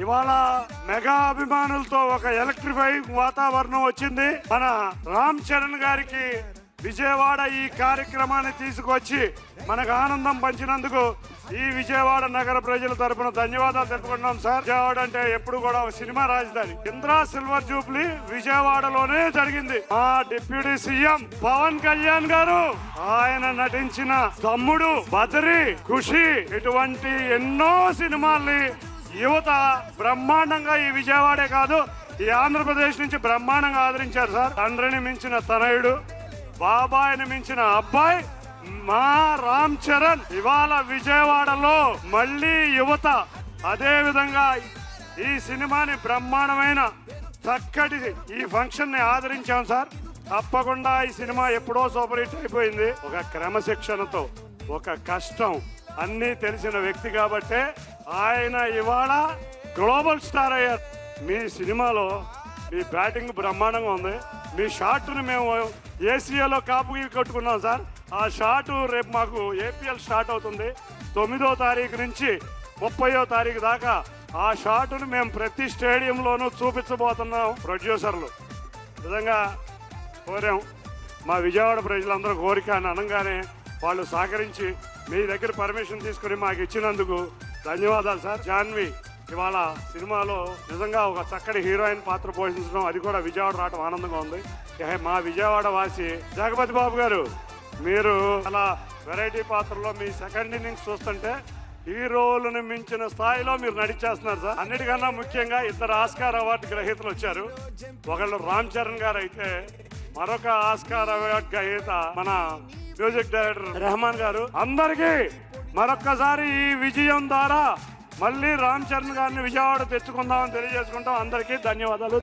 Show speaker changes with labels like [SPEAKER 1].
[SPEAKER 1] ఇవాళ మెగా అభిమానులతో ఒక ఎలక్ట్రిఫై వాతావరణం వచ్చింది. మన రామ్ చరణ్ గారికి విజయవాడ ఈ కార్యక్రమాన్ని తీసుకొచ్చి మనకు ఆనందం పంచినందుకు ఈ విజయవాడ నగర ప్రజల తరపున ధన్యవాదాలు తెలుపుకుంటున్నాం సార్. విజయవాడ అంటే ఎప్పుడు కూడా ఒక సినిమా రాజధాని. ఇంద్రా సిల్వర్ జూబ్లీ విజయవాడలోనే జరిగింది. మా డిప్యూటీ సీఎం పవన్ కళ్యాణ్ గారు ఆయన నటించిన తమ్ముడు, బద్రి, ఖుషి ఇటువంటి ఎన్నో సినిమాల్ని యువత బ్రహ్మాండంగా ఈ విజయవాడే కాదు ఈ ఆంధ్రప్రదేశ్ నుంచి బ్రహ్మాండంగా ఆదరించారు సార్. తండ్రిని మించిన తనయుడు, బాబాయిని మించిన అబ్బాయి మా రామ్ చరణ్ ఇవాళ విజయవాడలో మళ్ళీ యువత అదే విధంగా ఈ సినిమాని బ్రహ్మాండమైన చక్కటి ఈ ఫంక్షన్ ని ఆదరించాం సార్. తప్పకుండా ఈ సినిమా ఎప్పుడో సూపర్ హిట్ అయిపోయింది. ఒక క్రమశిక్షణతో, ఒక కష్టం అన్నీ తెలిసిన వ్యక్తి కాబట్టే ఆయన ఇవాళ గ్లోబల్ స్టార్ అయ్యారు. మీ సినిమాలో మీ బ్యాటింగ్ బ్రహ్మాండంగా ఉంది. మీ షాట్ని మేము ఏసీఏలో కాపు కట్టుకున్నాం సార్. ఆ షాటు రేపు మాకు ఏపీఎల్ స్టార్ట్ అవుతుంది. 9వ తారీఖు నుంచి 30వ తారీఖు దాకా ఆ షాటును మేము ప్రతి స్టేడియంలోనూ చూపించబోతున్నాం. ప్రొడ్యూసర్లు నిజంగా కోరాం. మా విజయవాడ ప్రజలందరూ కోరిక అని అనగానే వాళ్ళు సహకరించి మీ దగ్గర పర్మిషన్ తీసుకుని మాకు ఇచ్చినందుకు ధన్యవాదాలు సార్. జాన్వి ఇవాళ సినిమాలో నిజంగా ఒక చక్కటి హీరోయిన్ పాత్ర పోషించడం, అది కూడా విజయవాడ రావడం ఆనందంగా ఉంది. మా విజయవాడ వాసి జగపతి బాబు గారు, మీరు అలా వెరైటీ పాత్రలో మీ సెకండ్ ఇన్నింగ్స్ చూస్తుంటే హీరోలను మించిన స్థాయిలో మీరు నడిచేస్తున్నారు సార్. అన్నిటికన్నా ముఖ్యంగా 2 ఆస్కార్ అవార్డు గ్రహీతలు వచ్చారు. ఒకళ్ళు రామ్ చరణ్ గారు అయితే మరొక ఆస్కార్ అవార్డు గ్రహీత మన మ్యూజిక్ డైరెక్టర్ రెహమాన్ గారు. అందరికీ మరొక్కసారి ఈ విజయం ద్వారా మళ్ళీ రామ్ చరణ్ గారిని విజయవాడ తెచ్చుకుందామని తెలియజేసుకుంటాం. అందరికీ ధన్యవాదాలు.